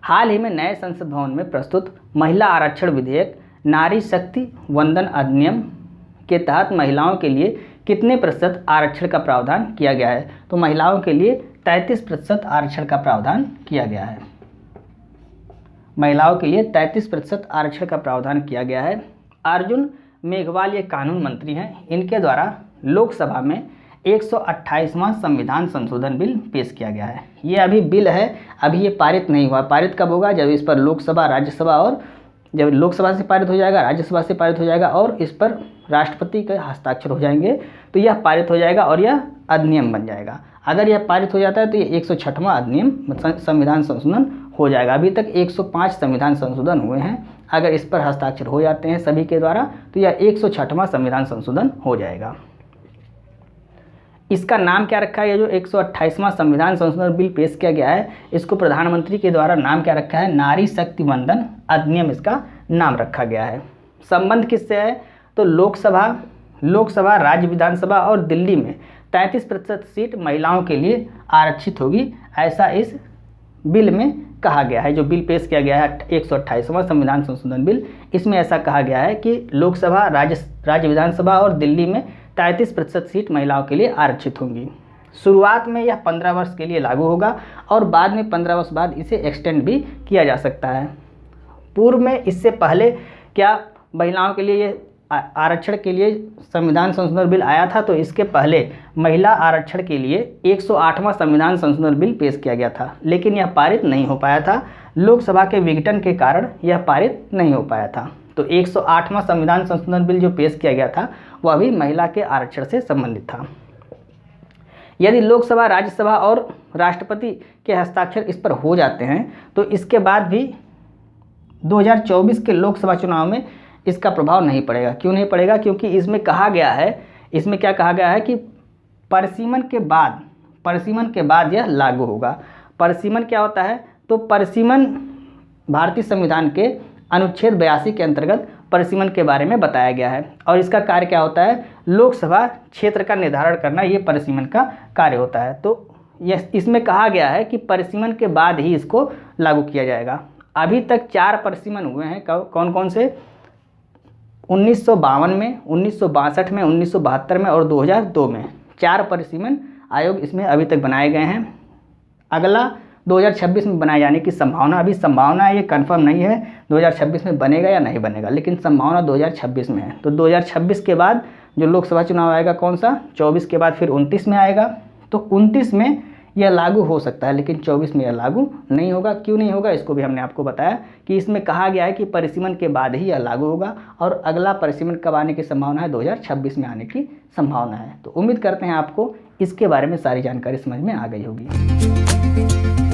हाल ही में नए संसद भवन में प्रस्तुत महिला आरक्षण विधेयक नारी शक्ति वंदन अधिनियम के तहत महिलाओं के लिए कितने प्रतिशत आरक्षण का प्रावधान किया गया है? तो महिलाओं के लिए 33% आरक्षण का प्रावधान किया गया है। महिलाओं के लिए 33% आरक्षण का प्रावधान किया गया है। अर्जुन मेघवाल ये कानून मंत्री हैं। इनके द्वारा लोकसभा में 128वां संविधान संशोधन बिल पेश किया गया है। ये अभी बिल है, अभी ये पारित नहीं हुआ। पारित कब होगा? जब इस पर लोकसभा राज्यसभा और जब लोकसभा से पारित हो जाएगा, राज्यसभा से पारित हो जाएगा और इस पर राष्ट्रपति के हस्ताक्षर हो जाएंगे तो यह पारित हो जाएगा और यह अधिनियम बन जाएगा। अगर यह पारित हो जाता है तो ये 106वां अधिनियम संविधान संशोधन हो जाएगा। अभी तक 105 संविधान संशोधन हुए हैं। अगर इस पर हस्ताक्षर हो जाते हैं सभी के द्वारा तो यह 106वां संविधान संशोधन हो जाएगा। इसका नाम क्या रखा है? ये जो 128वां संविधान संशोधन बिल पेश किया गया है, इसको प्रधानमंत्री के द्वारा नाम क्या रखा है? नारी शक्ति वंदन अधिनियम इसका नाम रखा गया है। संबंध किससे है? तो लोकसभा, राज्य विधानसभा और दिल्ली में 33% सीट महिलाओं के लिए आरक्षित होगी, ऐसा इस बिल में कहा गया है। जो बिल पेश किया गया है 128वां संविधान संशोधन बिल, इसमें ऐसा कहा गया है कि लोकसभा, राज्य विधानसभा और दिल्ली में 33% सीट महिलाओं के लिए आरक्षित होंगी। शुरुआत में यह 15 वर्ष के लिए लागू होगा और बाद में 15 वर्ष बाद इसे एक्सटेंड भी किया जा सकता है। पूर्व में इससे पहले क्या महिलाओं के लिए ये आरक्षण के लिए संविधान संशोधन बिल आया था? तो इसके पहले महिला आरक्षण के लिए 108वां संविधान संशोधन बिल पेश किया गया था, लेकिन यह पारित नहीं हो पाया था। लोकसभा के विघटन के कारण यह पारित नहीं हो पाया था। तो 108वां संविधान संशोधन बिल जो पेश किया गया था वह भी महिला के आरक्षण से संबंधित था। यदि लोकसभा, राज्यसभा और राष्ट्रपति के हस्ताक्षर इस पर हो जाते हैं तो इसके बाद भी 2024 के लोकसभा चुनाव में इसका प्रभाव नहीं पड़ेगा। क्यों नहीं पड़ेगा? क्योंकि इसमें कहा गया है, इसमें क्या कहा गया है कि परिसीमन के बाद यह लागू होगा। परिसीमन क्या होता है? तो परिसीमन भारतीय संविधान के अनुच्छेद 82 के अंतर्गत परिसीमन के बारे में बताया गया है और इसका कार्य क्या होता है? लोकसभा क्षेत्र का निर्धारण करना, ये परिसीमन का कार्य होता है। तो यह इसमें कहा गया है कि परिसीमन के बाद ही इसको लागू किया जाएगा। अभी तक 4 परिसीमन हुए हैं। कौन कौन से? 1952 में, 1962 में, 1972 में और 2002 में 4 परिसीमन आयोग इसमें अभी तक बनाए गए हैं। अगला 2026 में बनाए जाने की संभावना, अभी संभावना है, ये कंफर्म नहीं है 2026 में बनेगा या नहीं बनेगा, लेकिन संभावना 2026 में है। तो 2026 के बाद जो लोकसभा चुनाव आएगा कौन सा? 24 के बाद फिर 29 में आएगा। तो 29 में यह लागू हो सकता है, लेकिन 24 में यह लागू नहीं होगा। क्यों नहीं होगा? इसको भी हमने आपको बताया कि इसमें कहा गया है कि परिसीमन के बाद ही यह लागू होगा और अगला परिसीमन कब आने की संभावना है? 2026 में आने की संभावना है। तो उम्मीद करते हैं आपको इसके बारे में सारी जानकारी समझ में आ गई होगी।